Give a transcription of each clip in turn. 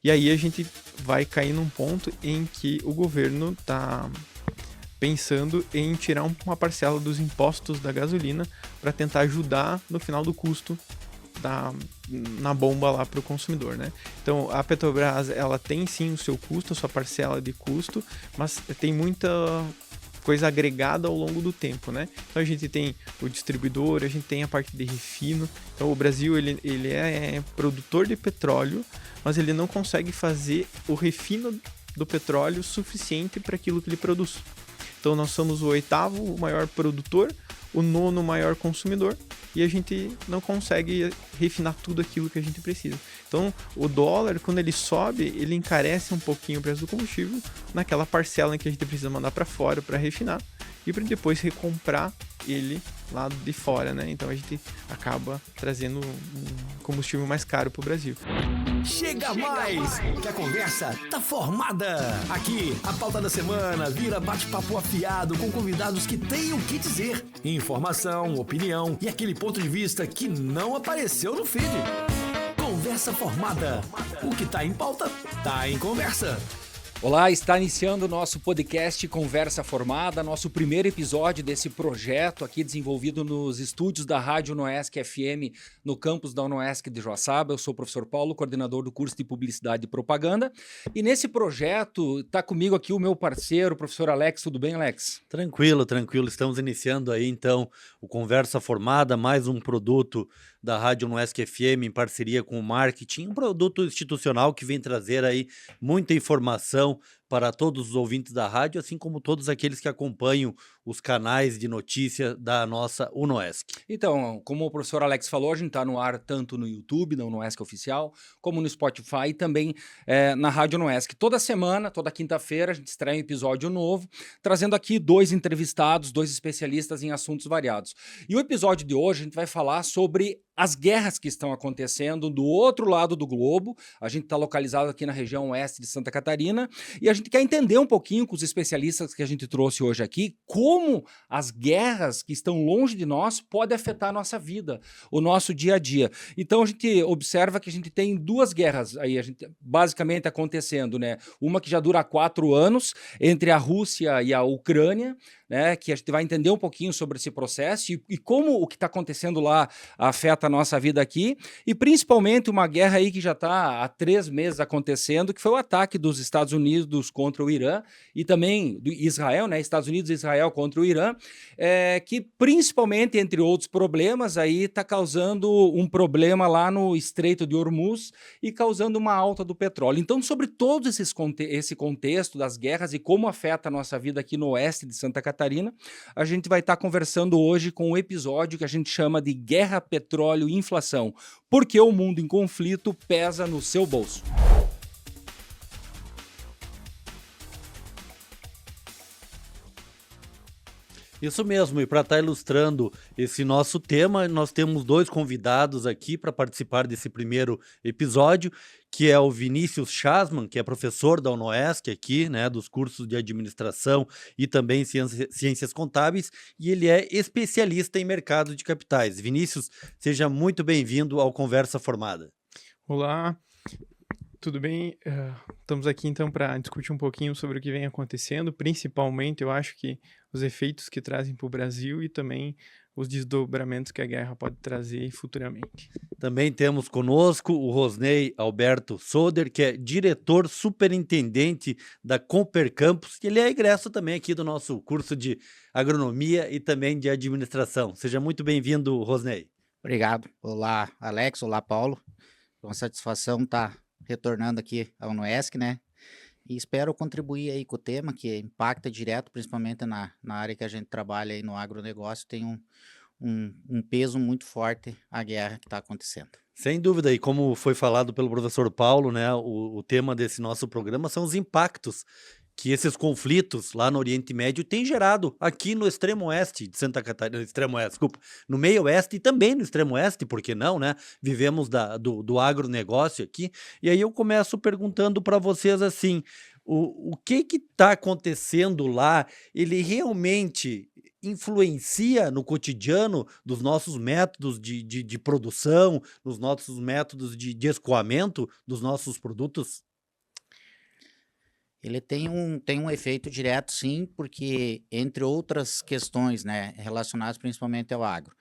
E aí a gente vai cair num ponto em que o governo está pensando em tirar uma parcela dos impostos da gasolina para tentar ajudar no final do custo na bomba lá para o consumidor, né? Então a Petrobras, ela tem sim o seu custo, a sua parcela de custo, mas tem muita coisa agregada ao longo do tempo, né? Então a gente tem o distribuidor, a gente tem a parte de refino. Então o Brasil ele é produtor de petróleo, mas ele não consegue fazer o refino do petróleo suficiente para aquilo que ele produz. Então nós somos o 8º maior produtor, o 9º maior consumidor, e a gente não consegue refinar tudo aquilo que a gente precisa. Então o dólar, quando ele sobe, ele encarece um pouquinho o preço do combustível naquela parcela em que a gente precisa mandar para fora para refinar e para depois recomprar ele lá de fora, né? Então a gente acaba trazendo um combustível mais caro para o Brasil. Chega mais, que a conversa tá formada. Aqui, a pauta da semana vira bate-papo afiado com convidados que têm o que dizer. Informação, opinião e aquele ponto de vista que não apareceu no feed. Conversa formada. O que tá em pauta, tá em conversa. Olá, está iniciando o nosso podcast Conversa Formada, nosso primeiro episódio desse projeto aqui desenvolvido nos estúdios da Rádio Unoesc FM, no campus da Unoesc de Joaçaba. Eu sou o professor Paulo, coordenador do curso de Publicidade e Propaganda. E nesse projeto está comigo aqui o meu parceiro, o professor Alex. Tudo bem, Alex? Tranquilo, tranquilo. Estamos iniciando aí, então, o Conversa Formada, mais um produto da Rádio Unoesc FM em parceria com o marketing, um produto institucional que vem trazer aí muita informação para todos os ouvintes da rádio, assim como todos aqueles que acompanham os canais de notícia da nossa Unoesc. Então, como o professor Alex falou, a gente está no ar tanto no YouTube, da Unoesc Oficial, como no Spotify e também na Rádio Unoesc. Toda semana, toda quinta-feira, a gente estreia um episódio novo, trazendo aqui 2 entrevistados, 2 especialistas em assuntos variados. E o episódio de hoje a gente vai falar sobre as guerras que estão acontecendo do outro lado do globo. A gente está localizado aqui na região oeste de Santa Catarina e a gente quer entender um pouquinho com os especialistas que a gente trouxe hoje aqui como as guerras que estão longe de nós podem afetar a nossa vida, o nosso dia a dia. Então a gente observa que a gente tem 2 guerras aí, basicamente acontecendo, né? Uma que já dura 4 anos entre a Rússia e a Ucrânia, né, que a gente vai entender um pouquinho sobre esse processo e como o que está acontecendo lá afeta a nossa vida aqui, e principalmente uma guerra aí que já está há 3 meses acontecendo, que foi o ataque dos Estados Unidos contra o Irã e também do Israel, né, Estados Unidos e Israel contra o Irã, que principalmente, entre outros problemas, aí está causando um problema lá no Estreito de Hormuz e causando uma alta do petróleo. Então, sobre todo esse contexto das guerras e como afeta a nossa vida aqui no oeste de Santa Catarina, a gente vai estar conversando hoje com um episódio que a gente chama de Guerra, Petróleo e Inflação, porque o mundo em conflito pesa no seu bolso. Isso mesmo, e para estar ilustrando esse nosso tema, nós temos 2 convidados aqui para participar desse primeiro episódio, que é o Vinícius Chasman, que é professor da Unoesc aqui, né, dos cursos de administração e também ciências contábeis, e ele é especialista em mercado de capitais. Vinícius, seja muito bem-vindo ao Conversa Formada. Olá, tudo bem? Estamos aqui então para discutir um pouquinho sobre o que vem acontecendo, principalmente eu acho que os efeitos que trazem para o Brasil e também os desdobramentos que a guerra pode trazer futuramente. Também temos conosco o Rosnei Alberto Soder, que é diretor superintendente da Comper Campus, e ele é egresso também aqui do nosso curso de agronomia e também de administração. Seja muito bem-vindo, Rosnei. Obrigado. Olá, Alex. Olá, Paulo. É uma satisfação estar retornando aqui ao Unoesc, né? E espero contribuir aí com o tema que impacta direto, principalmente na área que a gente trabalha aí no agronegócio, tem um peso muito forte a guerra que está acontecendo. Sem dúvida, e como foi falado pelo professor Paulo, né, o tema desse nosso programa são os impactos que esses conflitos lá no Oriente Médio têm gerado aqui no extremo oeste de Santa Catarina, no meio oeste e também no extremo oeste, por que não, né? Vivemos do agronegócio aqui. E aí eu começo perguntando para vocês assim, o que está acontecendo lá, ele realmente influencia no cotidiano dos nossos métodos de produção, nos nossos métodos de escoamento dos nossos produtos? Ele tem um efeito direto, sim, porque, entre outras questões, né, relacionadas principalmente ao agro,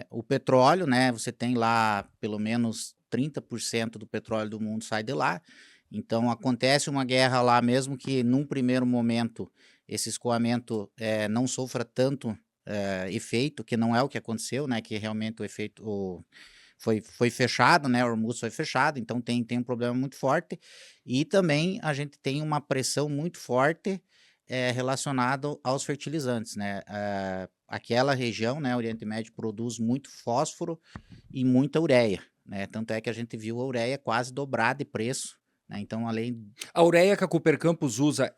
o petróleo, né, você tem lá pelo menos 30% do petróleo do mundo sai de lá, então acontece uma guerra lá, mesmo que num primeiro momento esse escoamento não sofra tanto efeito, que não é o que aconteceu, né, que realmente o efeito... Foi fechado, né? O Hormuz foi fechado, então tem um problema muito forte. E também a gente tem uma pressão muito forte relacionada aos fertilizantes, né? Aquela região, né, Oriente Médio, produz muito fósforo e muita ureia, né? Tanto é que a gente viu a ureia quase dobrar de preço, né? Então, além... A ureia que a Cooper Campus usa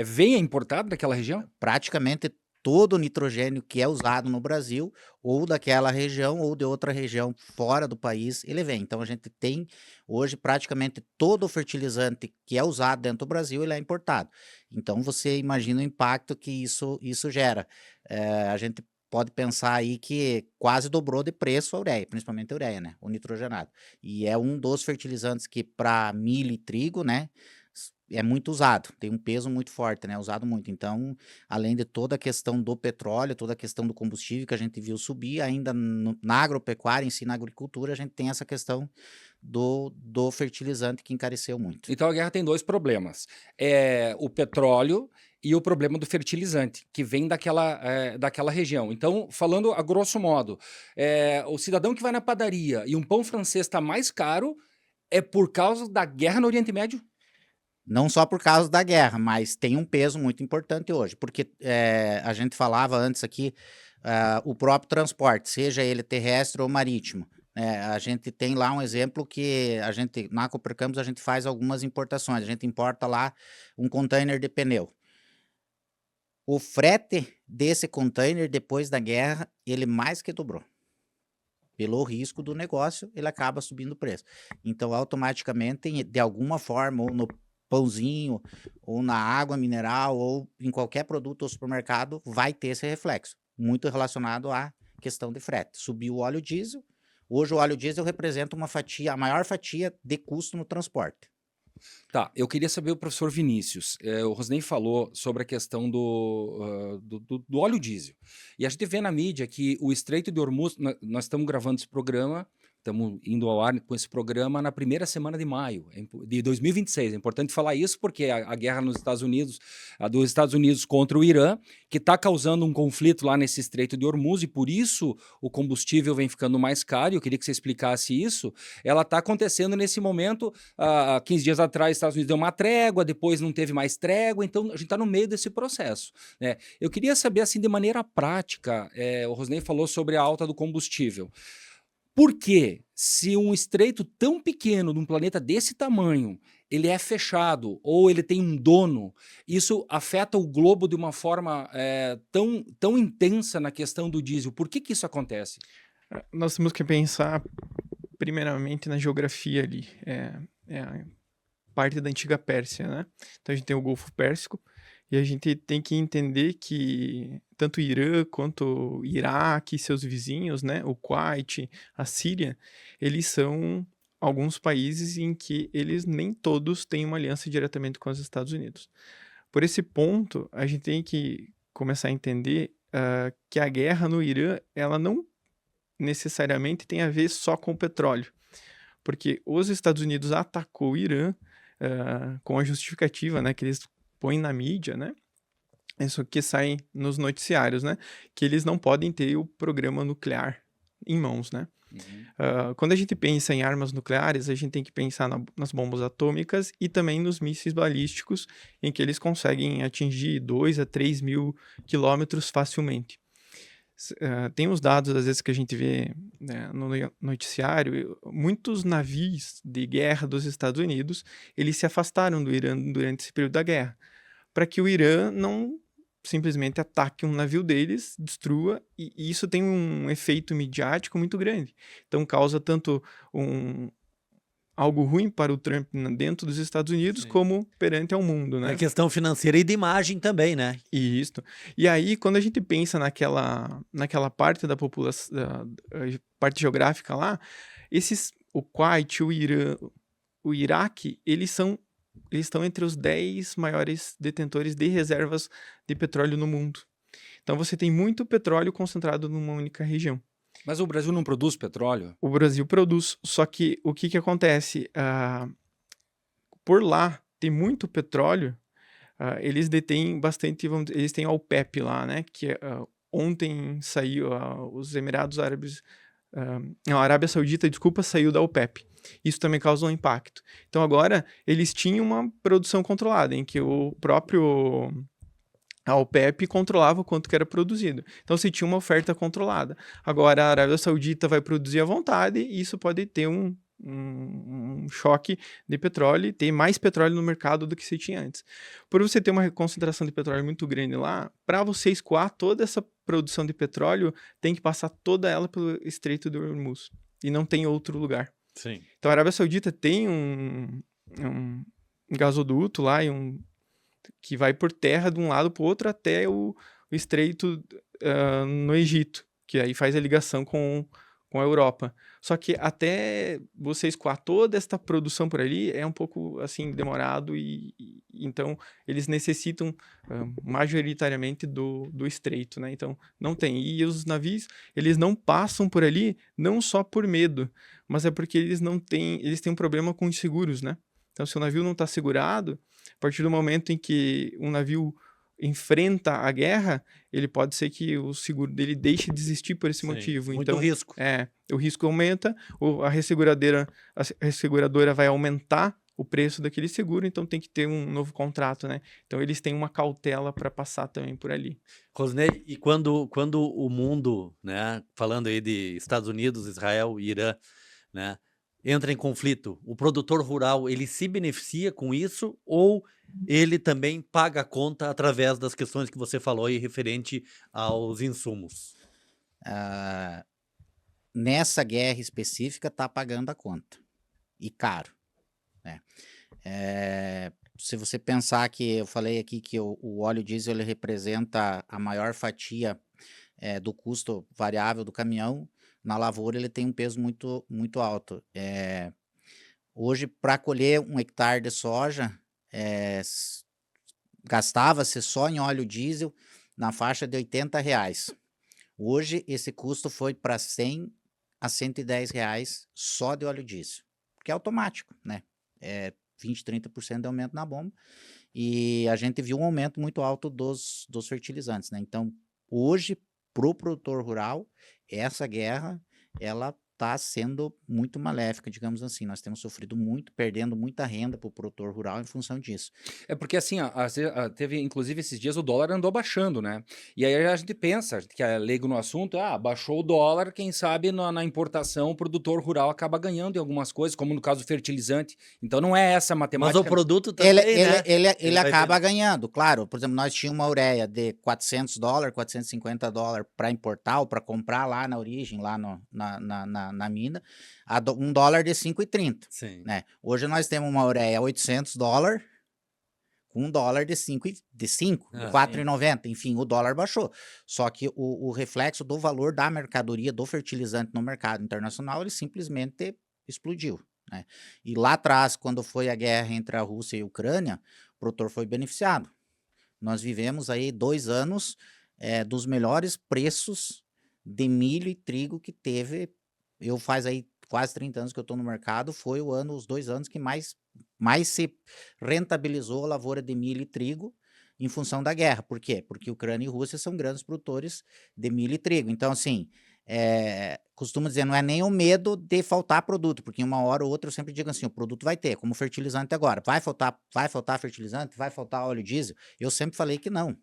vem importada daquela região? praticamente todo o nitrogênio que é usado no Brasil, ou daquela região, ou de outra região fora do país, ele vem. Então, a gente tem hoje praticamente todo o fertilizante que é usado dentro do Brasil, ele é importado. Então, você imagina o impacto que isso gera. A gente pode pensar aí que quase dobrou de preço a ureia, principalmente a ureia, né? O nitrogenado. E é um dos fertilizantes que, para milho e trigo, né, é muito usado, tem um peso muito forte, né? Usado muito. Então, além de toda a questão do petróleo, toda a questão do combustível que a gente viu subir, ainda na agropecuária em si, na agricultura, a gente tem essa questão do fertilizante que encareceu muito. Então a guerra tem dois problemas: o petróleo e o problema do fertilizante, que vem daquela região. Então, falando a grosso modo, o cidadão que vai na padaria e um pão francês está mais caro é por causa da guerra no Oriente Médio? Não só por causa da guerra, mas tem um peso muito importante hoje, porque a gente falava antes aqui, o próprio transporte, seja ele terrestre ou marítimo. A gente tem lá um exemplo que na Cooper Campus a gente faz algumas importações, a gente importa lá um container de pneu. O frete desse container depois da guerra, ele mais que dobrou. Pelo risco do negócio, ele acaba subindo o preço. Então, automaticamente, de alguma forma, ou no pãozinho, ou na água mineral, ou em qualquer produto ou supermercado, vai ter esse reflexo, muito relacionado à questão de frete. Subiu o óleo diesel, hoje o óleo diesel representa a maior fatia de custo no transporte. Tá, eu queria saber o professor Vinícius. O Rosnei falou sobre a questão do óleo diesel. E a gente vê na mídia que o Estreito de Hormuz, nós estamos gravando esse programa, estamos indo ao ar com esse programa na primeira semana de maio de 2026. É importante falar isso porque a guerra nos Estados Unidos, a dos Estados Unidos contra o Irã, que está causando um conflito lá nesse Estreito de Hormuz, e por isso o combustível vem ficando mais caro. Eu queria que você explicasse isso. Ela está acontecendo nesse momento. 15 dias atrás, os Estados Unidos deu uma trégua, depois não teve mais trégua, então a gente está no meio desse processo, né? Eu queria saber, assim, de maneira prática, o Rosnei falou sobre a alta do combustível. Por que, se um estreito tão pequeno, num planeta desse tamanho, ele é fechado ou ele tem um dono, isso afeta o globo de uma forma tão intensa na questão do diesel? Por que isso acontece? Nós temos que pensar, primeiramente, na geografia ali. É a parte da antiga Pérsia, né? Então a gente tem o Golfo Pérsico, e a gente tem que entender que tanto o Irã quanto o Iraque e seus vizinhos, né, o Kuwait, a Síria, eles são alguns países em que eles nem todos têm uma aliança diretamente com os Estados Unidos. Por esse ponto, a gente tem que começar a entender que a guerra no Irã, ela não necessariamente tem a ver só com o petróleo, porque os Estados Unidos atacou o Irã com a justificativa, né, que eles põem na mídia, né? Isso que sai nos noticiários, né? Que eles não podem ter o programa nuclear em mãos, né? Quando a gente pensa em armas nucleares, a gente tem que pensar nas bombas atômicas e também nos mísseis balísticos, em que eles conseguem atingir 2 a 3 mil quilômetros facilmente. Tem os dados, às vezes, que a gente vê, né, no noticiário. Muitos navios de guerra dos Estados Unidos, eles se afastaram do Irã durante esse período da guerra, para que o Irã não simplesmente ataque um navio deles, destrua, e isso tem um efeito midiático muito grande. Então causa tanto algo ruim para o Trump dentro dos Estados Unidos, sim, como perante ao mundo, né? É questão financeira e de imagem também, né? Isso. E aí, quando a gente pensa naquela parte da população, da parte geográfica lá, o Kuwait, o Irã, o Iraque, eles são eles estão entre os 10 maiores detentores de reservas de petróleo no mundo. Então você tem muito petróleo concentrado numa única região. Mas o Brasil não produz petróleo? O Brasil produz, só que o que acontece? Por lá tem muito petróleo, eles detêm bastante, eles têm a OPEP lá, né? Que ontem saiu, os Emirados Árabes, não, a Arábia Saudita, desculpa, saiu da OPEP. Isso também causa um impacto. Então agora eles tinham uma produção controlada, em que a OPEP controlava o quanto que era produzido. Então se tinha uma oferta controlada. Agora a Arábia Saudita vai produzir à vontade e isso pode ter um choque de petróleo e ter mais petróleo no mercado do que se tinha antes. Por você ter uma concentração de petróleo muito grande lá, para você escoar toda essa produção de petróleo, tem que passar toda ela pelo Estreito do Hormuz. E não tem outro lugar. Sim. Então a Arábia Saudita tem um gasoduto lá que vai por terra de um lado para o outro até o Estreito no Egito, que aí faz a ligação com a Europa. Só que até você escoar toda esta produção por ali é um pouco assim demorado e então eles necessitam majoritariamente do estreito, né? Então não tem. E os navios, eles não passam por ali não só por medo, mas é porque eles têm um problema com os seguros, né? Então se o navio não está segurado, a partir do momento em que um navio enfrenta a guerra, ele pode ser que o seguro dele deixe de existir por esse motivo. Muito então, risco. O risco aumenta, a resseguradora vai aumentar o preço daquele seguro, então tem que ter um novo contrato, né? Então eles têm uma cautela para passar também por ali. Rosnei, e quando o mundo, né, falando aí de Estados Unidos, Israel e Irã, né, entra em conflito, o produtor rural, ele se beneficia com isso ou ele também paga a conta através das questões que você falou aí referente aos insumos? Nessa guerra específica, está pagando a conta. E caro. Né? Se você pensar que eu falei aqui que o óleo diesel ele representa a maior fatia do custo variável do caminhão, na lavoura ele tem um peso muito, muito alto. Hoje, para colher 1 hectare de soja, gastava-se só em óleo diesel na faixa de R$80. Hoje, esse custo foi para 100 a 110 reais só de óleo diesel, porque é automático, né? 20, 30% de aumento na bomba, e a gente viu um aumento muito alto dos fertilizantes, né? Então, hoje, para o produtor rural, essa guerra, ela está sendo muito maléfica, digamos assim. Nós temos sofrido muito, perdendo muita renda para o produtor rural em função disso. É porque assim, teve, inclusive esses dias o dólar andou baixando, né? E aí a gente pensa, que é leigo no assunto, baixou o dólar, quem sabe na importação o produtor rural acaba ganhando em algumas coisas, como no caso do fertilizante. Então não é essa a matemática. Mas o produto também, né? Ele acaba ganhando, claro. Por exemplo, nós tínhamos uma ureia de $400, $450 para importar ou para comprar lá na origem, lá na mina, $1 de 5,30. Sim. Né? Hoje nós temos uma ureia $800 com $1 de 5, de 4,90. Enfim, o dólar baixou. Só que o reflexo do valor da mercadoria, do fertilizante no mercado internacional, ele simplesmente explodiu. Né? E lá atrás, quando foi a guerra entre a Rússia e a Ucrânia, o produtor foi beneficiado. Nós vivemos aí 2 anos dos melhores preços de milho e trigo que teve. Eu faz aí quase 30 anos que eu estou no mercado, foi os 2 anos que mais se rentabilizou a lavoura de milho e trigo em função da guerra. Por quê? Porque Ucrânia e Rússia são grandes produtores de milho e trigo. Então, assim, costumo dizer, não é nem o medo de faltar produto, porque uma hora ou outra eu sempre digo assim, o produto vai ter, como fertilizante agora. Vai faltar fertilizante? Vai faltar óleo diesel? Eu sempre falei que não.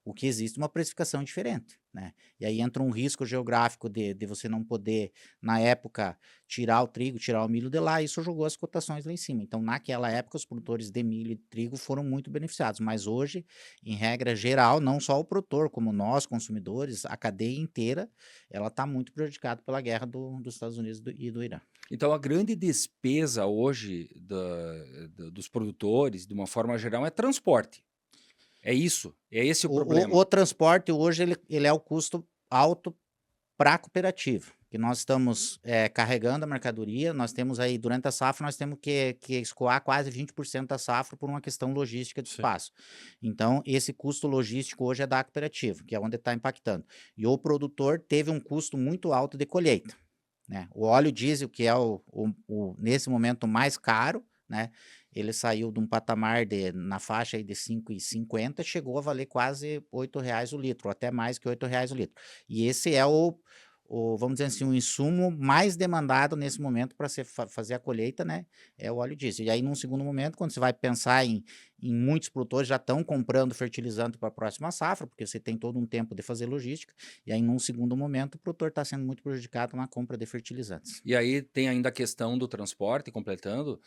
O que existe uma precificação diferente, né? E aí entra um risco geográfico de você não poder, na época, tirar o trigo, tirar o milho de lá, e isso jogou as cotações lá em cima. Então, naquela época, os produtores de milho e trigo foram muito beneficiados, mas hoje, em regra geral, não só o produtor, como nós, consumidores, a cadeia inteira, ela está muito prejudicada pela guerra dos Estados Unidos e do Irã. Então, a grande despesa hoje dos produtores, de uma forma geral, é transporte. É isso, é esse o problema. O transporte hoje ele é o custo alto para a cooperativa, que nós estamos carregando a mercadoria, nós temos aí, durante a safra, nós temos que escoar quase 20% da safra por uma questão logística de Sim. espaço. Então, esse custo logístico hoje é da cooperativa, que é onde está impactando. E o produtor teve um custo muito alto de colheita, né? O óleo diesel, que é nesse momento mais caro, né? Ele saiu de um patamar na faixa aí de 5,50, chegou a valer quase R$8 o litro, ou até mais que R$8 o litro. E esse é vamos dizer assim, o insumo mais demandado nesse momento para fazer a colheita, né? É o óleo diesel. E aí, num segundo momento, quando você vai pensar em muitos produtores já estão comprando fertilizante para a próxima safra, porque você tem todo um tempo de fazer logística, e aí, num segundo momento, o produtor está sendo muito prejudicado na compra de fertilizantes. E aí tem ainda a questão do transporte, completando,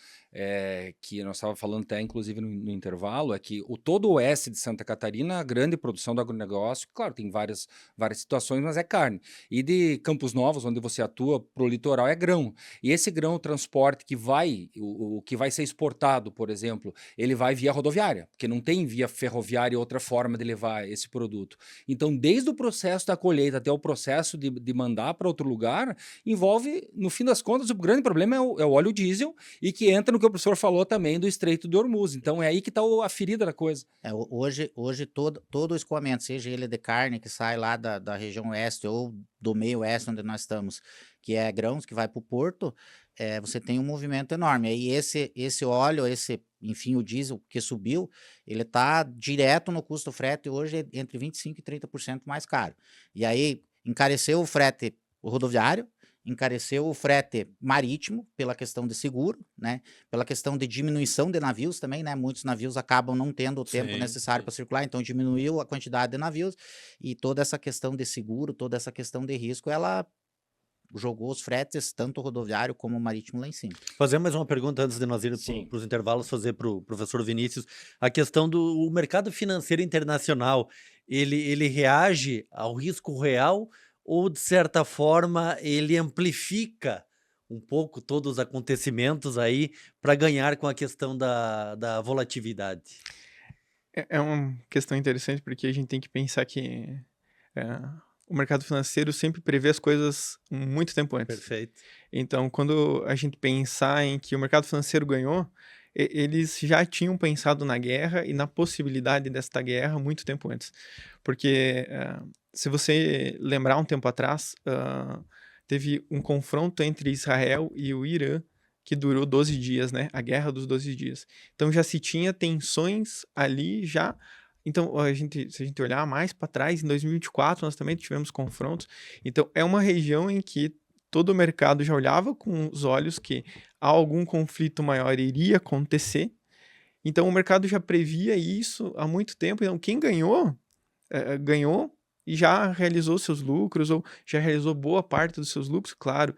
que nós estávamos falando até, inclusive, no intervalo, é que todo o oeste de Santa Catarina, a grande produção do agronegócio, claro, tem várias situações, mas é carne. E de Campos Novos, onde você atua, para o litoral, é grão. E esse grão, o transporte que vai, o que vai ser exportado, por exemplo, ele vai via rodoviária, porque não tem via ferroviária outra forma de levar esse produto. Então, desde o processo da colheita até o processo de mandar para outro lugar, envolve, no fim das contas, o grande problema é o óleo diesel, e que entra no que o professor falou também do Estreito de Hormuz. Então, é aí que está a ferida da coisa. Hoje todo o escoamento, seja ele de carne que sai lá da região oeste ou do meio oeste onde nós estamos, que é grãos que vai para o porto, você tem um movimento enorme. Aí esse óleo, enfim, o diesel que subiu, ele está direto no custo frete hoje entre 25% e 30% mais caro. E aí encareceu o frete rodoviário, encareceu o frete marítimo pela questão de seguro, né? Pela questão de diminuição de navios também, né? Muitos navios acabam não tendo o tempo necessário para circular, então diminuiu a quantidade de navios, e toda essa questão de seguro, toda essa questão de risco, ela jogou os fretes, tanto rodoviário como marítimo, lá em cima. Fazer mais uma pergunta antes de nós ir para os intervalos, fazer para o professor Vinícius. A questão do mercado financeiro internacional, ele reage ao risco real ou, de certa forma, ele amplifica um pouco todos os acontecimentos aí para ganhar com a questão da volatilidade? É uma questão interessante, porque a gente tem que pensar que o mercado financeiro sempre prevê as coisas muito tempo antes. Perfeito. Então, quando a gente pensar em que o mercado financeiro ganhou, eles já tinham pensado na guerra e na possibilidade desta guerra muito tempo antes. Porque, se você lembrar um tempo atrás, teve um confronto entre Israel e o Irã que durou 12 dias, né? A Guerra dos 12 Dias. Então, já se tinha tensões ali já. Então, se a gente olhar mais para trás, em 2024 nós também tivemos confrontos. Então, é uma região em que todo o mercado já olhava com os olhos que algum conflito maior iria acontecer. Então, o mercado já previa isso há muito tempo. Então, quem ganhou, ganhou e já realizou seus lucros, ou já realizou boa parte dos seus lucros, claro.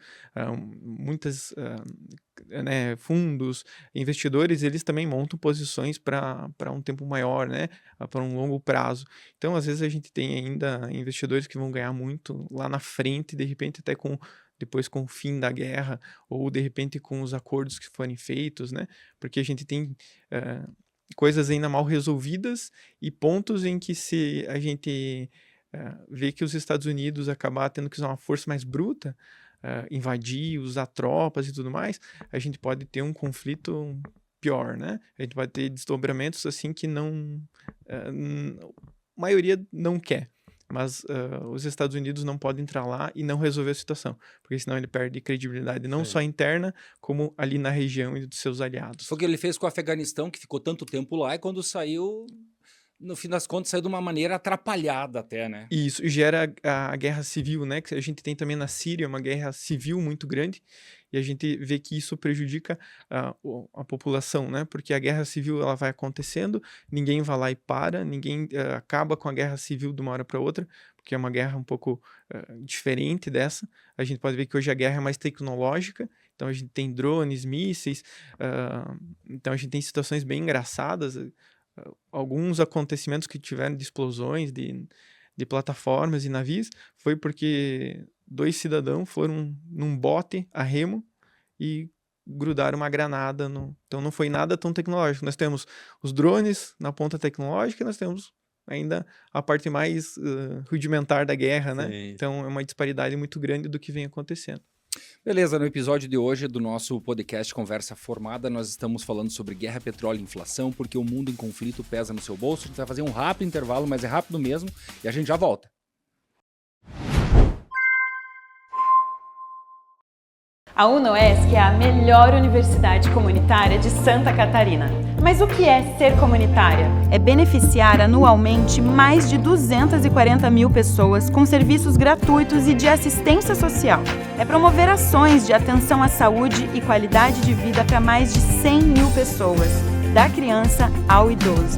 Muitas fundos, investidores, eles também montam posições para um tempo maior, né? Para um longo prazo. Então, às vezes, a gente tem ainda investidores que vão ganhar muito lá na frente, de repente até depois com o fim da guerra, ou de repente com os acordos que forem feitos, né? Porque a gente tem coisas ainda mal resolvidas e pontos em que, se a gente vê que os Estados Unidos acabar tendo que usar uma força mais bruta, invadir, usar tropas e tudo mais, a gente pode ter um conflito pior, né? A gente pode ter desdobramentos assim que a maioria não quer. Mas os Estados Unidos não podem entrar lá e não resolver a situação, porque senão ele perde credibilidade não só interna, como ali na região e dos seus aliados. Foi o que ele fez com o Afeganistão, que ficou tanto tempo lá, e quando saiu, no fim das contas, saiu de uma maneira atrapalhada até, né? E isso gera a guerra civil, né? Que a gente tem também na Síria uma guerra civil muito grande, e a gente vê que isso prejudica a população, né? Porque a guerra civil ela vai acontecendo, ninguém vai lá e para, ninguém acaba com a guerra civil de uma hora para outra, porque é uma guerra um pouco diferente dessa. A gente pode ver que hoje a guerra é mais tecnológica, então a gente tem drones, mísseis, então a gente tem situações bem engraçadas. Alguns acontecimentos que tiveram de explosões de plataformas e navios foi porque 2 cidadãos foram num bote a remo e grudaram uma granada então não foi nada tão tecnológico. Nós temos os drones na ponta tecnológica e nós temos ainda a parte mais rudimentar da guerra, né? Sim. Então é uma disparidade muito grande do que vem acontecendo. Beleza, no episódio de hoje do nosso podcast Conversa Formada, nós estamos falando sobre guerra, petróleo e inflação, porque o mundo em conflito pesa no seu bolso. A gente vai fazer um rápido intervalo, mas é rápido mesmo, e a gente já volta. A UNOESC é a melhor universidade comunitária de Santa Catarina. Mas o que é ser comunitária? É beneficiar anualmente mais de 240 mil pessoas com serviços gratuitos e de assistência social. É promover ações de atenção à saúde e qualidade de vida para mais de 100 mil pessoas, da criança ao idoso.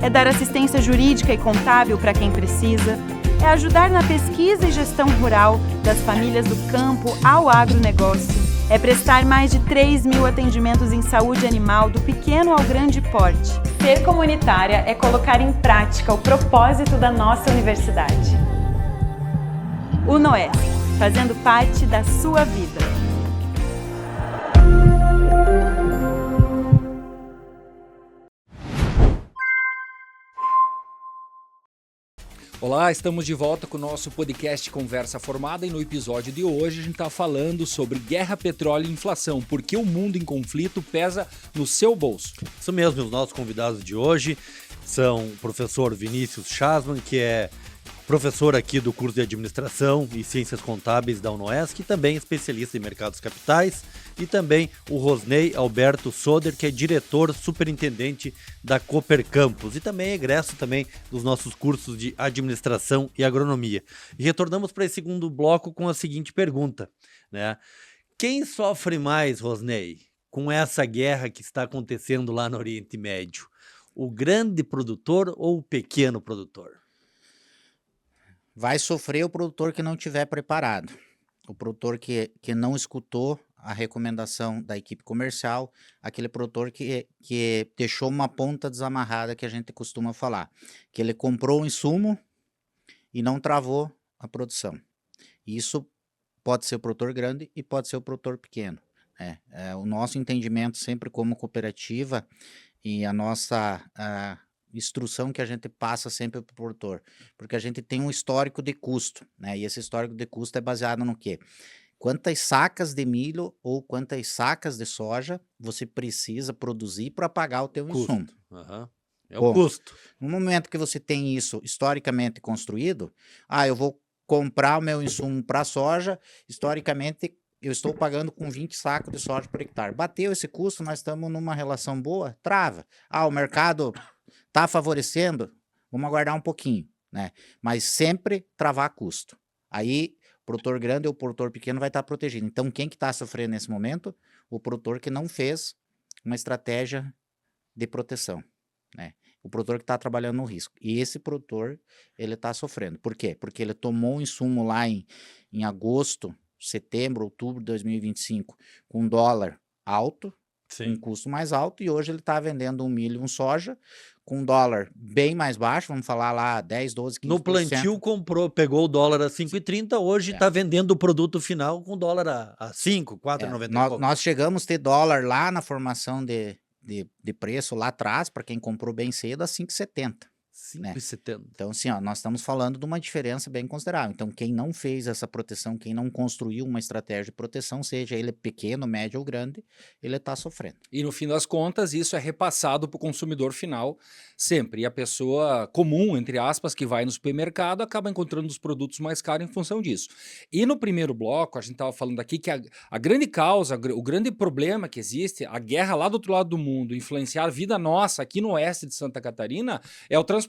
É dar assistência jurídica e contábil para quem precisa. É ajudar na pesquisa e gestão rural, das famílias do campo ao agronegócio. É prestar mais de 3 mil atendimentos em saúde animal, do pequeno ao grande porte. Ser comunitária é colocar em prática o propósito da nossa universidade. UNOESC, fazendo parte da sua vida. Olá, estamos de volta com o nosso podcast Conversa Formada e no episódio de hoje a gente está falando sobre guerra, petróleo e inflação, porque o mundo em conflito pesa no seu bolso. Isso mesmo, os nossos convidados de hoje são o professor Vinícius Chasman, que é professor aqui do curso de Administração e Ciências Contábeis da UNOESC, e também especialista em mercados capitais, e também o Rosnei Alberto Soder, que é diretor superintendente da Cooper Campus, e também é egresso também dos nossos cursos de Administração e Agronomia. E retornamos para esse segundo bloco com a seguinte pergunta, né? Quem sofre mais, Rosnei, com essa guerra que está acontecendo lá no Oriente Médio? O grande produtor ou o pequeno produtor? Vai sofrer o produtor que não tiver preparado. O produtor que não escutou a recomendação da equipe comercial, aquele produtor que deixou uma ponta desamarrada, que a gente costuma falar, que ele comprou o insumo e não travou a produção. Isso pode ser o produtor grande e pode ser o produtor pequeno. O nosso entendimento sempre como cooperativa e a nossa instrução que a gente passa sempre para o produtor, porque a gente tem um histórico de custo, né? E esse histórico de custo é baseado no quê? Quantas sacas de milho ou quantas sacas de soja você precisa produzir para pagar o teu insumo. Uhum. É Bom, o custo. No momento que você tem isso historicamente construído, eu vou comprar o meu insumo para soja, historicamente eu estou pagando com 20 sacos de soja por hectare. Bateu esse custo, nós estamos numa relação boa, trava. O mercado está favorecendo, vamos aguardar um pouquinho, né? Mas sempre travar custo. Aí o produtor grande ou o produtor pequeno vai estar protegido. Então, quem que está sofrendo nesse momento? O produtor que não fez uma estratégia de proteção, né? O produtor que está trabalhando no risco. E esse produtor, ele está sofrendo. Por quê? Porque ele tomou um insumo lá em agosto, setembro, outubro de 2025, com dólar alto, com um custo mais alto, e hoje ele está vendendo um milho e um soja com um dólar bem mais baixo, vamos falar lá 10, 12, 15%. No plantio pegou o dólar a 5,30, hoje está vendendo o produto final com dólar a 5, 4,90. Nós chegamos a ter dólar lá na formação de preço lá atrás, para quem comprou bem cedo, a 5,70. 5,70. Então, assim, nós estamos falando de uma diferença bem considerável. Então, quem não fez essa proteção, quem não construiu uma estratégia de proteção, seja ele pequeno, médio ou grande, ele está sofrendo. E no fim das contas, isso é repassado para o consumidor final sempre. E a pessoa comum, entre aspas, que vai no supermercado, acaba encontrando os produtos mais caros em função disso. E no primeiro bloco, a gente estava falando aqui que a grande causa, o grande problema que existe, a guerra lá do outro lado do mundo, influenciar a vida nossa aqui no oeste de Santa Catarina, é o transporte.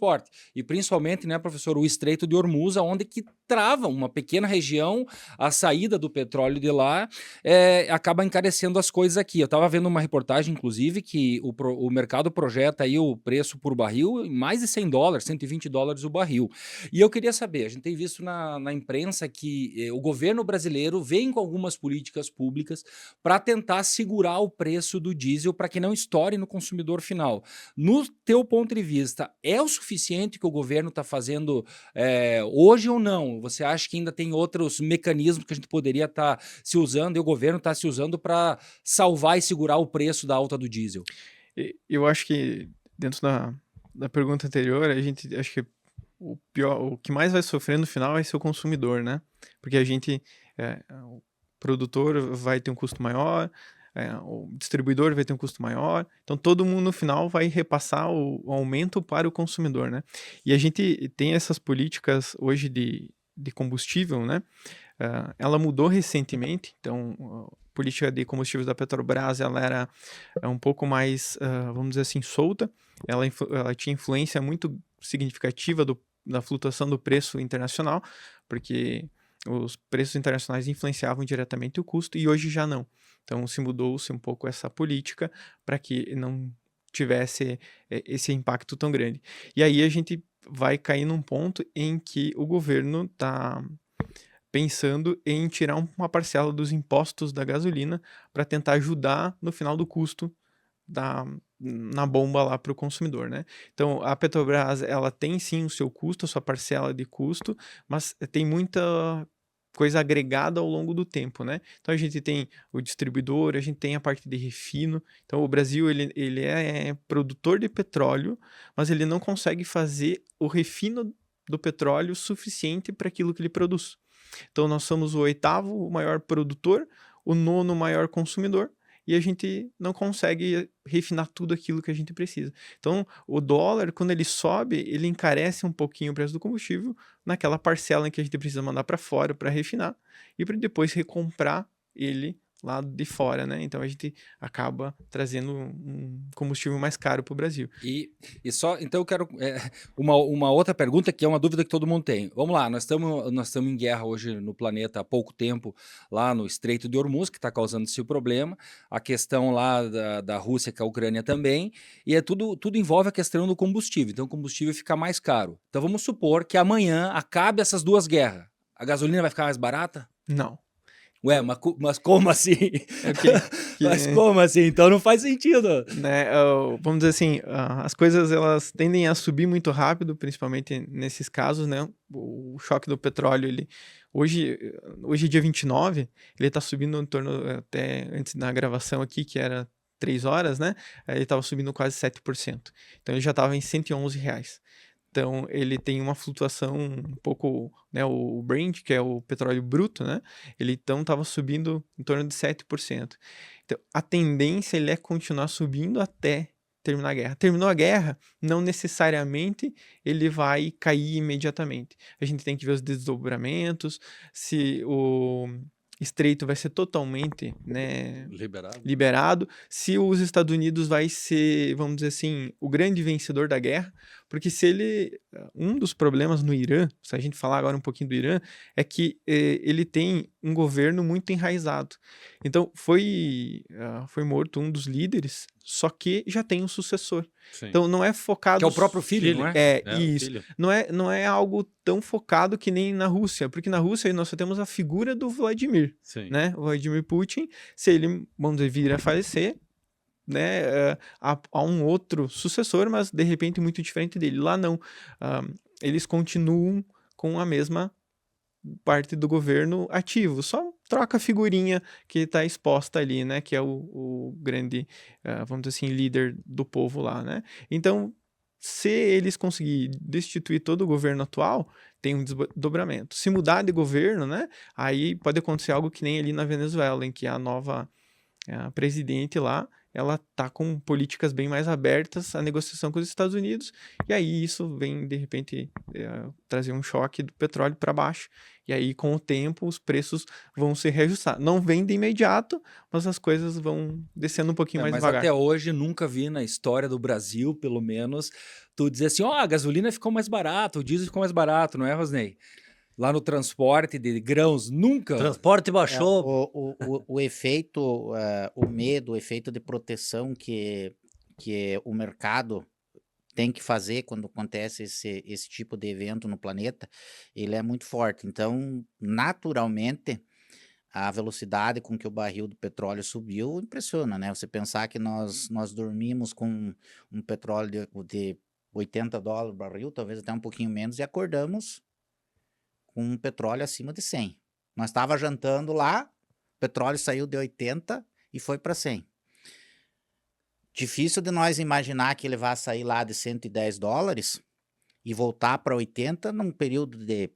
E principalmente, né, professor, o Estreito de Hormuz, onde que trava uma pequena região, a saída do petróleo de lá acaba encarecendo as coisas aqui. Eu estava vendo uma reportagem, inclusive, que o mercado projeta aí o preço por barril em mais de $100, $120 o barril. E eu queria saber, a gente tem visto na imprensa que o governo brasileiro vem com algumas políticas públicas para tentar segurar o preço do diesel para que não estoure no consumidor final. No teu ponto de vista, é o suficiente que o governo está fazendo hoje ou não? Você acha que ainda tem outros mecanismos que a gente poderia estar se usando e o governo está se usando para salvar e segurar o preço da alta do diesel? Eu acho que dentro da pergunta anterior, a gente acho que o que mais vai sofrer no final vai ser o consumidor, né? Porque o produtor vai ter um custo maior, o distribuidor vai ter um custo maior, então todo mundo no final vai repassar o aumento para o consumidor, né? E a gente tem essas políticas hoje de combustível, né? Ela mudou recentemente, então a política de combustíveis da Petrobras ela era um pouco mais, vamos dizer assim, solta, ela tinha influência muito significativa da flutuação do preço internacional, porque os preços internacionais influenciavam diretamente o custo e hoje já não. Então se mudou-se um pouco essa política para que não tivesse esse impacto tão grande. E aí a gente vai cair num ponto em que o governo está pensando em tirar uma parcela dos impostos da gasolina para tentar ajudar no final do custo na bomba lá para o consumidor, né? Então a Petrobras ela tem sim o seu custo, a sua parcela de custo, mas tem muita coisa agregada ao longo do tempo, né? Então a gente tem o distribuidor, a gente tem a parte de refino. Então o Brasil ele é produtor de petróleo, mas ele não consegue fazer o refino do petróleo suficiente para aquilo que ele produz. Então nós somos o 8º maior produtor, o 9º maior consumidor, e a gente não consegue refinar tudo aquilo que a gente precisa. Então, o dólar, quando ele sobe, ele encarece um pouquinho o preço do combustível naquela parcela em que a gente precisa mandar para fora para refinar e para depois recomprar ele lá de fora, né? Então a gente acaba trazendo um combustível mais caro para o Brasil. Então eu quero uma outra pergunta que é uma dúvida que todo mundo tem. Vamos lá, nós estamos em guerra hoje no planeta há pouco tempo, lá no Estreito de Hormuz, que está causando esse problema, a questão lá da Rússia com a Ucrânia também, e tudo envolve a questão do combustível, então o combustível fica mais caro. Então vamos supor que amanhã acabe essas duas guerras, a gasolina vai ficar mais barata? Não. Ué, mas como assim? Mas Que, como assim? Então não faz sentido. né, vamos dizer assim, as coisas elas tendem a subir muito rápido, principalmente nesses casos, né? O choque do petróleo, hoje dia 29, ele está subindo em torno, até antes da gravação aqui, que era 3 horas, né? Ele estava subindo quase 7%. Então ele já estava em R$111. Então, ele tem uma flutuação um pouco, né, o Brent, que é o petróleo bruto, né, ele então estava subindo em torno de 7%. Então, a tendência ele é continuar subindo até terminar a guerra. Terminou a guerra, não necessariamente ele vai cair imediatamente. A gente tem que ver os desdobramentos, se o estreito vai ser totalmente, né, liberado, se os Estados Unidos vai ser, vamos dizer assim, o grande vencedor da guerra, porque um dos problemas no Irã, se a gente falar agora um pouquinho do Irã, é que ele tem um governo muito enraizado. Então foi morto um dos líderes, só que já tem um sucessor. Sim. Então não é focado... Que é o próprio filho, não é? Isso. Filho. Não é algo tão focado que nem na Rússia, porque na Rússia nós só temos a figura do Vladimir, Sim. né? O Vladimir Putin, se ele, vamos dizer, vir a falecer, né? Há um outro sucessor, mas de repente muito diferente dele. Lá não. Eles continuam com a mesma parte do governo ativo, só troca a figurinha que está exposta ali, né, que é o grande, vamos dizer assim, líder do povo lá, né. Então, se eles conseguirem destituir todo o governo atual, tem um desdobramento. Se mudar de governo, né, aí pode acontecer algo que nem ali na Venezuela, em que a nova presidente lá, ela tá com políticas bem mais abertas à negociação com os Estados Unidos, e aí isso vem, de repente, trazer um choque do petróleo para baixo, e aí com o tempo os preços vão se reajustar. Não vem de imediato, mas as coisas vão descendo um pouquinho mais devagar. Mas até hoje nunca vi na história do Brasil, pelo menos, tu dizer assim, a gasolina ficou mais barata, o diesel ficou mais barato, não é, Rosnei? Lá no transporte de grãos, nunca. O transporte baixou. O efeito, o medo, o efeito de proteção que o mercado tem que fazer quando acontece esse tipo de evento no planeta, ele é muito forte. Então, naturalmente, a velocidade com que o barril do petróleo subiu impressiona, né? Você pensar que nós dormimos com um petróleo de $80 o barril, talvez até um pouquinho menos, e acordamos com um petróleo acima de 100. Nós estava jantando lá, o petróleo saiu de 80 e foi para 100. Difícil de nós imaginar que ele vai sair lá de $110 e voltar para 80 num período de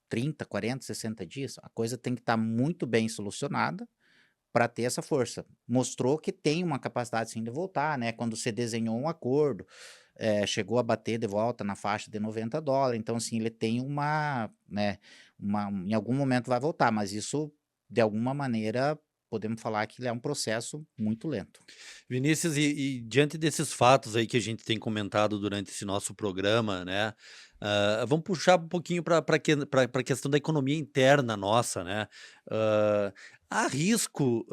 30, 40, 60 dias, a coisa tem que estar muito bem solucionada para ter essa força. Mostrou que tem uma capacidade sim de voltar, né? Quando você desenhou um acordo, chegou a bater de volta na faixa de $90, então assim, ele tem né, em algum momento vai voltar, mas isso, de alguma maneira, podemos falar que ele é um processo muito lento. Vinícius, e diante desses fatos aí que a gente tem comentado durante esse nosso programa, né? Vamos puxar um pouquinho para a questão da economia interna nossa, né? Há risco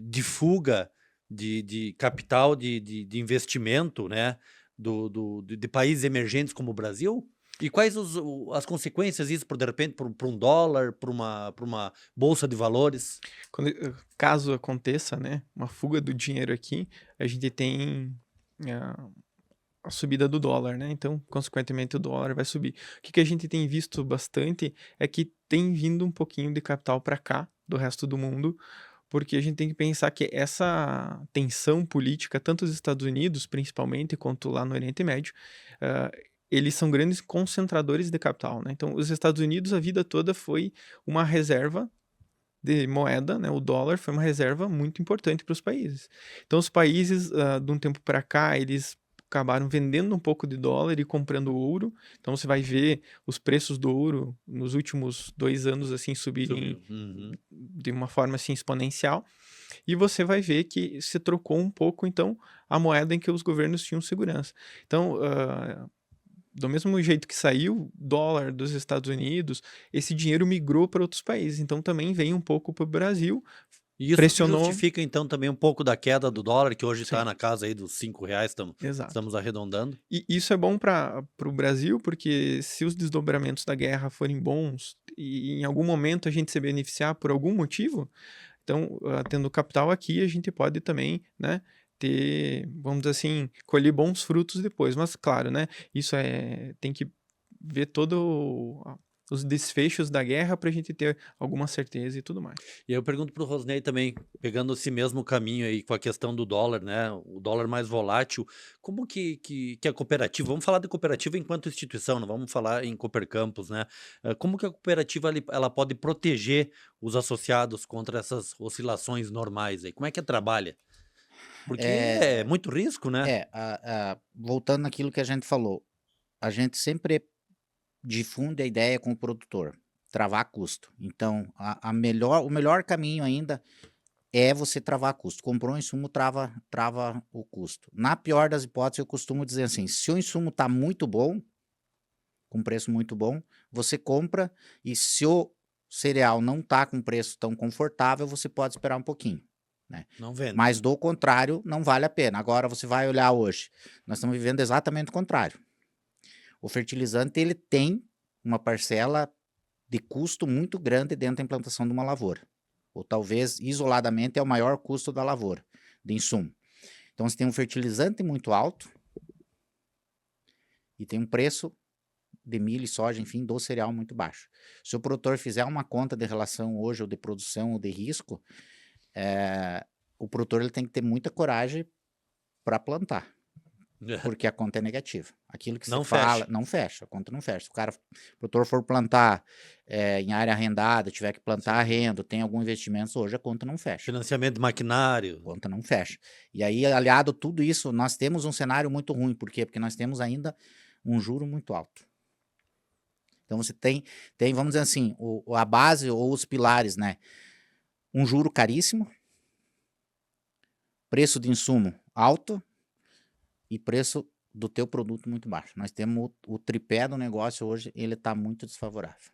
de fuga de capital, de investimento, né? De países emergentes como o Brasil? E quais as consequências disso, de repente, para um dólar, para uma bolsa de valores? Caso aconteça, né, uma fuga do dinheiro aqui, a gente tem a subida do dólar, né? Então, consequentemente, o dólar vai subir. O que a gente tem visto bastante é que tem vindo um pouquinho de capital para cá, do resto do mundo, porque a gente tem que pensar que essa tensão política, tanto os Estados Unidos, principalmente, quanto lá no Oriente Médio, eles são grandes concentradores de capital, né? Então, os Estados Unidos, a vida toda foi uma reserva de moeda, né? O dólar foi uma reserva muito importante para os países. Então, os países, de um tempo para cá, eles acabaram vendendo um pouco de dólar e comprando ouro. Então, você vai ver os preços do ouro nos últimos 2 anos, assim, subirem de uma forma, assim, exponencial. E você vai ver que se trocou um pouco, então, a moeda em que os governos tinham segurança. Então, do mesmo jeito que saiu dólar dos Estados Unidos, esse dinheiro migrou para outros países. Então, também vem um pouco para o Brasil. E isso pressionou... justifica, então, também um pouco da queda do dólar, que hoje está na casa aí dos R$5, Exato. estamos arredondando. E isso é bom para o Brasil, porque se os desdobramentos da guerra forem bons e em algum momento a gente se beneficiar por algum motivo, então, tendo capital aqui, a gente pode também, né, ter, vamos dizer assim, colher bons frutos depois. Mas, claro, né, isso tem que ver todo os desfechos da guerra para a gente ter alguma certeza e tudo mais. E eu pergunto para o Rosnei também, pegando esse mesmo caminho aí com a questão do dólar, né? O dólar mais volátil, como que a cooperativa, vamos falar de cooperativa enquanto instituição, não vamos falar em Cooper Campus, né? Como que a cooperativa ela pode proteger os associados contra essas oscilações normais aí? Como é que trabalha? Porque é muito risco, né? Voltando naquilo que a gente falou, a gente sempre difunde a ideia com o produtor, travar custo. Então, o melhor caminho ainda é você travar custo. Comprou um insumo, trava o custo. Na pior das hipóteses, eu costumo dizer assim, se o insumo está muito bom, com preço muito bom, você compra, e se o cereal não está com preço tão confortável, você pode esperar um pouquinho. Né? Não vende. Mas do contrário, não vale a pena. Agora você vai olhar hoje, nós estamos vivendo exatamente o contrário. O fertilizante ele tem uma parcela de custo muito grande dentro da implantação de uma lavoura. Ou talvez, isoladamente, é o maior custo da lavoura, de insumo. Então, você tem um fertilizante muito alto e tem um preço de milho e soja, enfim, do cereal muito baixo. Se o produtor fizer uma conta de relação hoje, ou de produção, ou de risco, o produtor ele tem que ter muita coragem para plantar. Porque a conta é negativa. Aquilo que você fala, não fecha, a conta não fecha. Se o produtor for plantar em área arrendada, tiver que plantar arrendo, tem algum investimento, hoje a conta não fecha. Financiamento de maquinário. A conta não fecha. E aí, aliado a tudo isso, nós temos um cenário muito ruim. Por quê? Porque nós temos ainda um juro muito alto. Então você tem vamos dizer assim, a base ou os pilares, né? Um juro caríssimo, preço de insumo alto, e preço do teu produto muito baixo. Nós temos o tripé do negócio hoje, ele está muito desfavorável.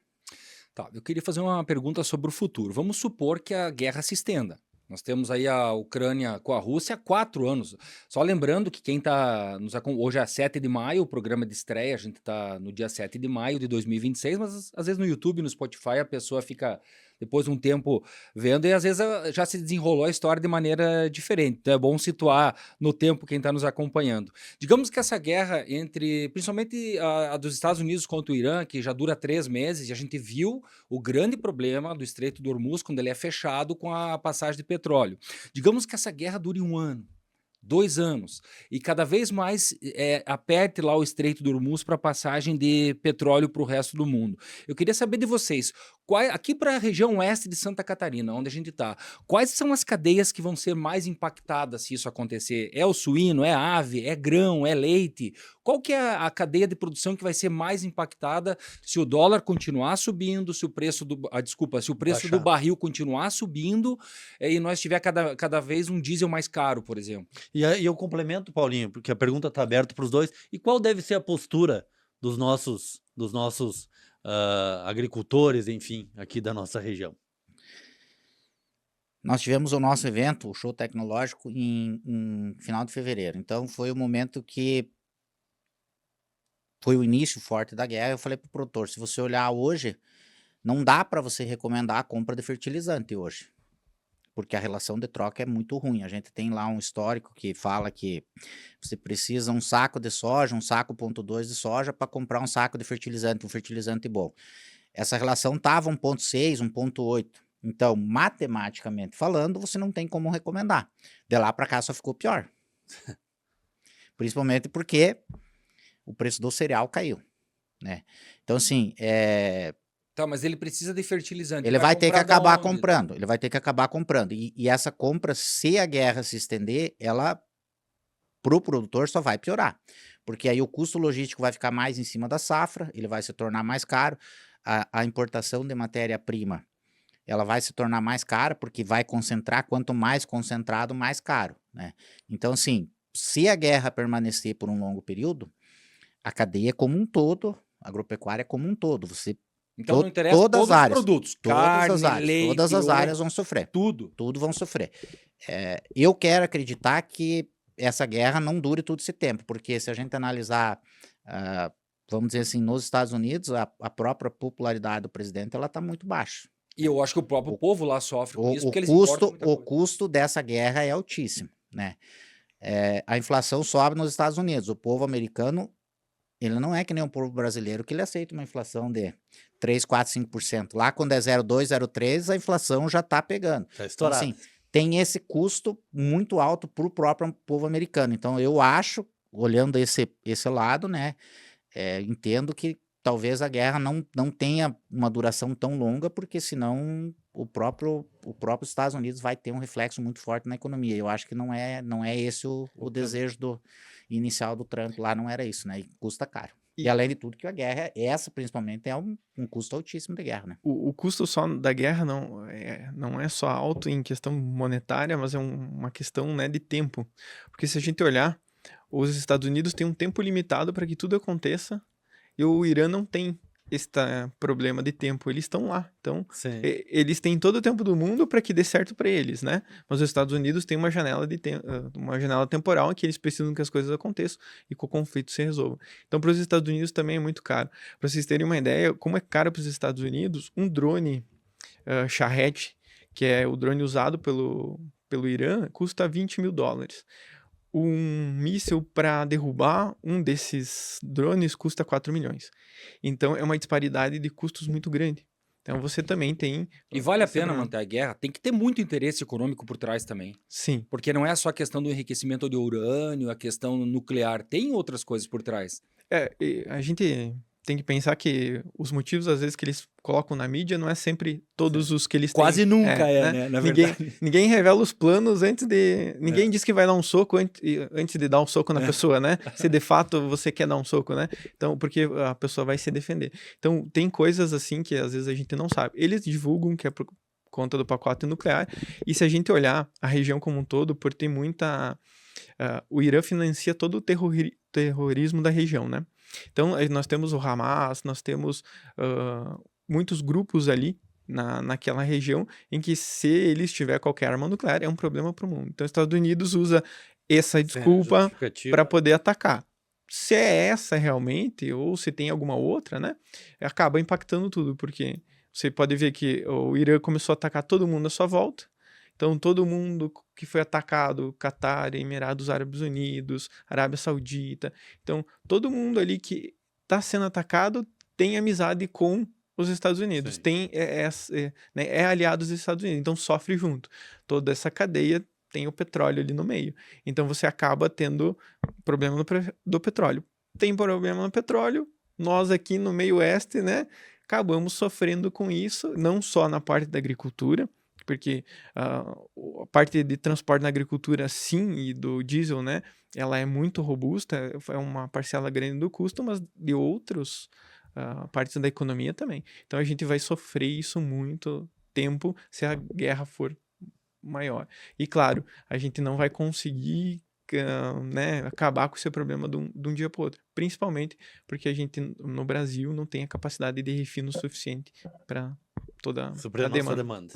Tá, eu queria fazer uma pergunta sobre o futuro. Vamos supor que a guerra se estenda. Nós temos aí a Ucrânia com a Rússia há 4 anos. Só lembrando que quem está hoje é 7 de maio, o programa de estreia, a gente está no dia 7 de maio de 2026, mas às vezes no YouTube, no Spotify, a pessoa fica depois de um tempo vendo e às vezes já se desenrolou a história de maneira diferente. Então é bom situar no tempo quem está nos acompanhando. Digamos que essa guerra entre, principalmente a dos Estados Unidos contra o Irã, que já dura 3 meses, e a gente viu o grande problema do Estreito do Hormuz quando ele é fechado com a passagem de petróleo. Digamos que essa guerra dure 1 ano. 2 anos. E cada vez mais aperte lá o Estreito do Hormuz para passagem de petróleo para o resto do mundo. Eu queria saber de vocês, aqui para a região oeste de Santa Catarina, onde a gente está, quais são as cadeias que vão ser mais impactadas se isso acontecer? É o suíno, é a ave, é grão, é leite? Qual que é a cadeia de produção que vai ser mais impactada se o dólar continuar subindo, se o preço do barril continuar subindo e nós tiver cada vez um diesel mais caro, por exemplo? E eu complemento, Paulinho, porque a pergunta está aberta para os dois. E qual deve ser a postura dos nossos agricultores, enfim, aqui da nossa região? Nós tivemos o nosso evento, o show tecnológico, em final de fevereiro. Então, foi o momento que foi o início forte da guerra. Eu falei para o produtor, se você olhar hoje, não dá para você recomendar a compra de fertilizante hoje, porque a relação de troca é muito ruim. A gente tem lá um histórico que fala que você precisa um saco de soja, um saco 0,2 de soja para comprar um saco de fertilizante, um fertilizante bom. Essa relação estava 1,6, 1,8. Então, matematicamente falando, você não tem como recomendar. De lá para cá só ficou pior. Principalmente porque o preço do cereal caiu, né? Então, assim, Tá, mas ele precisa de fertilizante. ele vai ter que acabar comprando. Ele vai ter que acabar comprando. E essa compra, se a guerra se estender, ela, para o produtor, só vai piorar. Porque aí o custo logístico vai ficar mais em cima da safra, ele vai se tornar mais caro. A importação de matéria-prima, ela vai se tornar mais cara, porque vai concentrar, quanto mais concentrado, mais caro, né? Então, assim, se a guerra permanecer por um longo período, a cadeia como um todo, a agropecuária como um todo, então não interessa todas todos as áreas, os produtos, todas carne, leite, todas as áreas vão sofrer. tudo. Tudo vão sofrer. Eu quero acreditar que essa guerra não dure todo esse tempo, porque se a gente analisar, vamos dizer assim, nos Estados Unidos, a própria popularidade do presidente, ela está muito baixa. E eu acho que o próprio povo lá sofre com isso, porque eles O custo dessa guerra é altíssimo, né? A inflação sobe nos Estados Unidos. O povo americano, ele não é que nem o povo brasileiro, que ele aceita uma inflação de 3, 4, 5%. Lá, quando é 0,2, 0,3, a inflação já está pegando. Está estourado. Então, assim, tem esse custo muito alto para o próprio povo americano. Então, eu acho, olhando esse lado, né, entendo que talvez a guerra não tenha uma duração tão longa, porque senão o próprio Estados Unidos vai ter um reflexo muito forte na economia. Eu acho que não é esse o desejo inicial do Trump lá, não era isso, né? E custa caro. E além de tudo, que a guerra, essa principalmente, é um custo altíssimo de guerra, né? O custo só da guerra não é só alto em questão monetária, mas é uma questão, né, de tempo. Porque se a gente olhar, os Estados Unidos têm um tempo limitado para que tudo aconteça e o Irã não tem esse problema de tempo. Eles estão lá. Então, eles têm todo o tempo do mundo para que dê certo para eles, né? Mas os Estados Unidos têm uma janela uma janela temporal em que eles precisam que as coisas aconteçam e que o conflito se resolva. Então, para os Estados Unidos também é muito caro. Para vocês terem uma ideia, como é caro para os Estados Unidos, um drone Shahed, que é o drone usado pelo Irã, custa $20 mil. Um míssil para derrubar um desses drones custa 4 milhões. Então, é uma disparidade de custos muito grande. Então, você também tem... E vale a pena manter a guerra? Tem que ter muito interesse econômico por trás também. Sim. Porque não é só a questão do enriquecimento de urânio, a questão nuclear. Tem outras coisas por trás. A gente tem que pensar que os motivos, às vezes, que eles colocam na mídia não é sempre todos os que eles têm. Quase nunca né? Na verdade. Ninguém revela os planos antes de... Ninguém diz que vai dar um soco antes de dar um soco na pessoa, né? Se de fato você quer dar um soco, né? Então, porque a pessoa vai se defender. Então, tem coisas assim que às vezes a gente não sabe. Eles divulgam que é por conta do pacote nuclear. E se a gente olhar a região como um todo, por ter muita... o Irã financia todo o terrorismo da região, né? Então, nós temos o Hamas, nós temos muitos grupos ali naquela região em que, se eles tiverem qualquer arma nuclear, é um problema para o mundo. Então, os Estados Unidos usa essa desculpa para poder atacar. Se é essa realmente, ou se tem alguma outra, né? Acaba impactando tudo, porque você pode ver que o Irã começou a atacar todo mundo à sua volta. Então, todo mundo que foi atacado, Catar, Emirados Árabes Unidos, Arábia Saudita, então, todo mundo ali que está sendo atacado tem amizade com os Estados Unidos, é aliado dos Estados Unidos, então sofre junto. Toda essa cadeia tem o petróleo ali no meio. Então você acaba tendo problema do petróleo. Tem problema no petróleo, nós aqui no meio oeste, né, acabamos sofrendo com isso, não só na parte da agricultura, porque a parte de transporte na agricultura, sim, e do diesel, né, ela é muito robusta, é uma parcela grande do custo, mas de outros partes da economia também. Então a gente vai sofrer isso muito tempo se a guerra for maior. E claro, a gente não vai conseguir né, acabar com esse problema de um dia para o outro. Principalmente porque a gente, no Brasil, não tem a capacidade de refino suficiente para toda a demanda.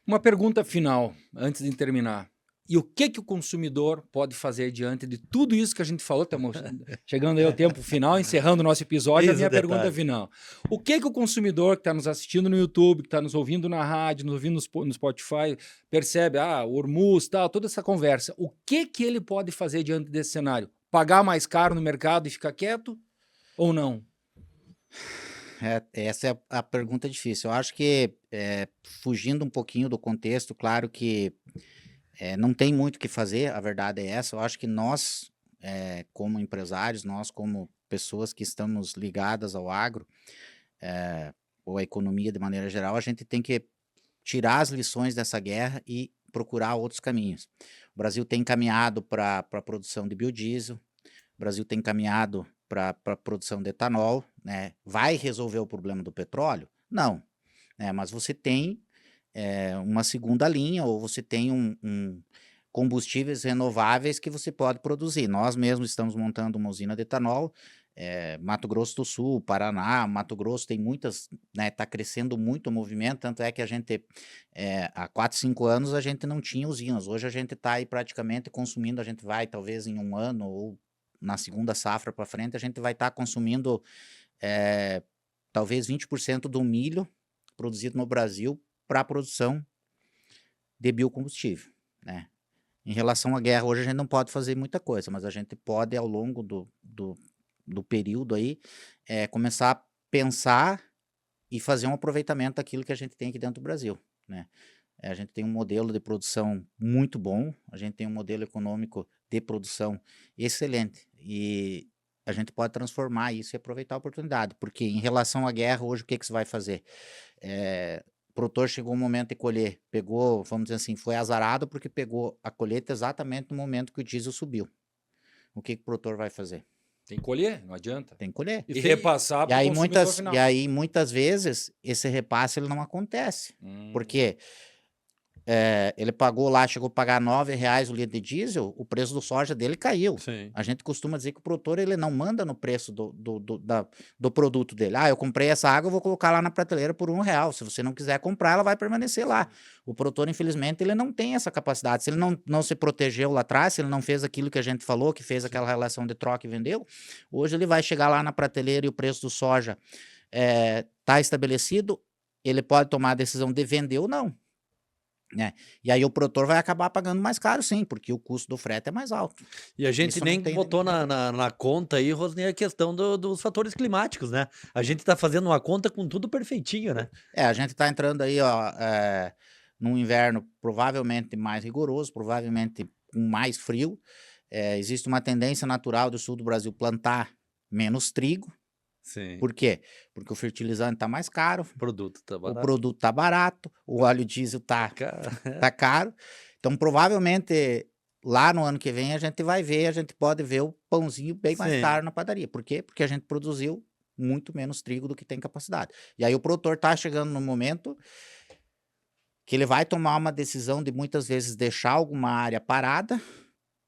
Uma pergunta final, antes de terminar. E o que o consumidor pode fazer diante de tudo isso que a gente falou? Estamos chegando aí ao tempo final, encerrando o nosso episódio. A minha pergunta final. O que o consumidor que está nos assistindo no YouTube, que está nos ouvindo na rádio, nos ouvindo no Spotify, percebe, o Hormuz, tal, toda essa conversa. O que ele pode fazer diante desse cenário? Pagar mais caro no mercado e ficar quieto ou não? Essa é a pergunta difícil. Eu acho que, fugindo um pouquinho do contexto, claro que não tem muito o que fazer, a verdade é essa. Eu acho que nós, como empresários, nós como pessoas que estamos ligadas ao agro, ou à economia de maneira geral, a gente tem que tirar as lições dessa guerra e procurar outros caminhos. O Brasil tem caminhado para a produção de biodiesel, o Brasil tem caminhado para a produção de etanol, né? Vai resolver o problema do petróleo? Não, né? Mas você tem uma segunda linha, ou você tem combustíveis renováveis que você pode produzir. Nós mesmos estamos montando uma usina de etanol, Mato Grosso do Sul, Paraná, Mato Grosso tem muitas, né, está crescendo muito o movimento, tanto é que a gente, há 4, 5 anos a gente não tinha usinas, hoje a gente está aí praticamente consumindo, a gente vai talvez em um ano ou na segunda safra para frente, a gente vai estar consumindo talvez 20% do milho produzido no Brasil para a produção de biocombustível, né? Em relação à guerra, hoje a gente não pode fazer muita coisa, mas a gente pode, ao longo do período aí, começar a pensar e fazer um aproveitamento daquilo que a gente tem aqui dentro do Brasil, né? A gente tem um modelo de produção muito bom, a gente tem um modelo econômico de produção excelente, e a gente pode transformar isso e aproveitar a oportunidade, porque em relação à guerra, hoje o que você vai fazer? O produtor chegou um momento de colher, pegou, vamos dizer assim, foi azarado porque pegou a colheita exatamente no momento que o diesel subiu. O que o produtor vai fazer? Tem que colher, não adianta. Tem que colher. E repassar para o consumidor final. E aí, muitas vezes, esse repasse ele não acontece. Porque ele pagou lá, chegou a pagar R$9 o litro de diesel, o preço do soja dele caiu. Sim. A gente costuma dizer que o produtor ele não manda no preço do produto dele. Eu comprei essa água, eu vou colocar lá na prateleira por R$1. Se você não quiser comprar, ela vai permanecer lá. O produtor, infelizmente, ele não tem essa capacidade. Se ele não se protegeu lá atrás, se ele não fez aquilo que a gente falou, que fez aquela relação de troca e vendeu, hoje ele vai chegar lá na prateleira e o preço do soja está estabelecido, ele pode tomar a decisão de vender ou não. Né? E aí o produtor vai acabar pagando mais caro, sim, porque o custo do frete é mais alto. E a gente Isso nem não tem botou na conta aí, Rosnei, a questão dos fatores climáticos, né? A gente tá fazendo uma conta com tudo perfeitinho, né? A gente tá entrando aí, num inverno provavelmente mais rigoroso, provavelmente com mais frio. Existe uma tendência natural do sul do Brasil plantar menos trigo. Sim. Por quê? Porque o fertilizante tá mais caro, O produto tá barato. o produto tá barato, o óleo diesel tá caro. Então, provavelmente, lá no ano que vem, a gente pode ver o pãozinho bem mais Sim. caro na padaria. Por quê? Porque a gente produziu muito menos trigo do que tem capacidade. E aí o produtor tá chegando no momento que ele vai tomar uma decisão de muitas vezes deixar alguma área parada,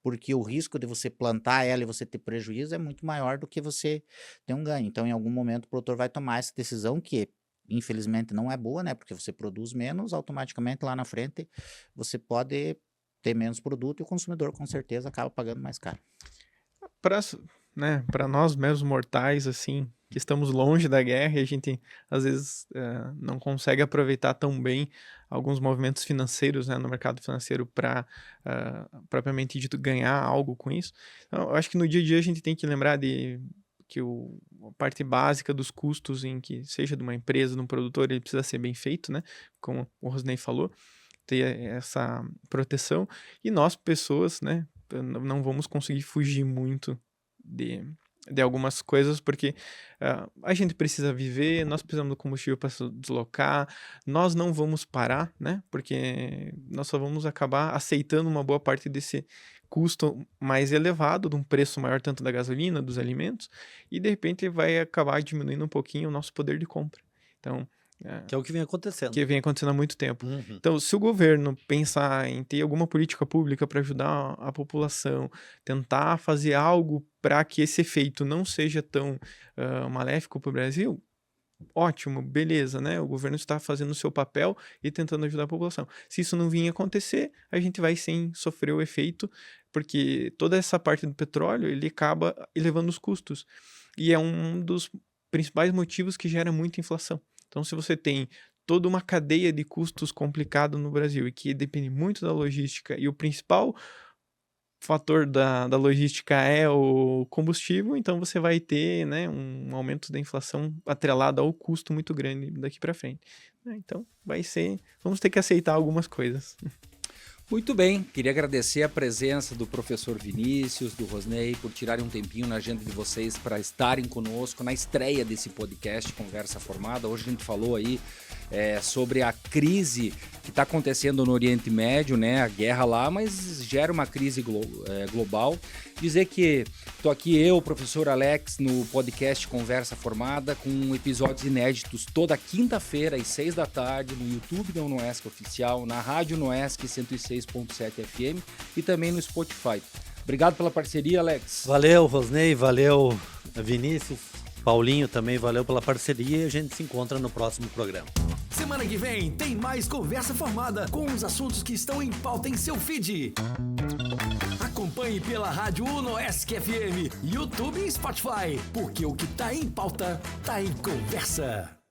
porque o risco de você plantar ela e você ter prejuízo é muito maior do que você ter um ganho. Então, em algum momento, o produtor vai tomar essa decisão que, infelizmente, não é boa, né? Porque você produz menos, automaticamente, lá na frente, você pode ter menos produto e o consumidor, com certeza, acaba pagando mais caro. Para nós mesmos mortais, assim, que estamos longe da guerra e a gente, às vezes, não consegue aproveitar tão bem alguns movimentos financeiros, né, no mercado financeiro para, propriamente dito, ganhar algo com isso. Então, eu acho que no dia a dia a gente tem que lembrar que a parte básica dos custos, em que seja de uma empresa, de um produtor, ele precisa ser bem feito, né, como o Rosnei falou. ter essa proteção. E nós, pessoas, né, não vamos conseguir fugir muito de algumas coisas, porque a gente precisa viver, nós precisamos do combustível para se deslocar, nós não vamos parar, né? Porque nós só vamos acabar aceitando uma boa parte desse custo mais elevado, de um preço maior tanto da gasolina, dos alimentos, e de repente vai acabar diminuindo um pouquinho o nosso poder de compra. Então, Que é o que vem acontecendo. que vem acontecendo há muito tempo. Uhum. Então, se o governo pensar em ter alguma política pública para ajudar a população, tentar fazer algo para que esse efeito não seja tão maléfico para o Brasil, ótimo, beleza, né? O governo está fazendo o seu papel e tentando ajudar a população. Se isso não vir a acontecer, a gente vai sim sofrer o efeito, porque toda essa parte do petróleo, ele acaba elevando os custos. E é um dos principais motivos que gera muita inflação. Então, se você tem toda uma cadeia de custos complicada no Brasil e que depende muito da logística, e o principal fator da logística é o combustível, então você vai ter, né, um aumento da inflação atrelado ao custo muito grande daqui para frente. Então, vamos ter que aceitar algumas coisas. Muito bem, queria agradecer a presença do professor Vinícius, do Rosnei, por tirarem um tempinho na agenda de vocês para estarem conosco na estreia desse podcast Conversa Formada. Hoje a gente falou aí sobre a crise que está acontecendo no Oriente Médio, né? A guerra lá, mas gera uma crise global. Dizer que estou aqui eu, o professor Alex, no podcast Conversa Formada, com episódios inéditos toda quinta-feira às 6 da tarde no YouTube da UNOESC Oficial, na Rádio UNOESC 106.7 FM e também no Spotify. Obrigado pela parceria, Alex. Valeu, Rosnei, valeu, Vinícius, Paulinho também, valeu pela parceria e a gente se encontra no próximo programa. Semana que vem tem mais Conversa Formada com os assuntos que estão em pauta em seu feed. Acompanhe pela Rádio UNOESC FM, YouTube e Spotify, porque o que tá em pauta tá em conversa.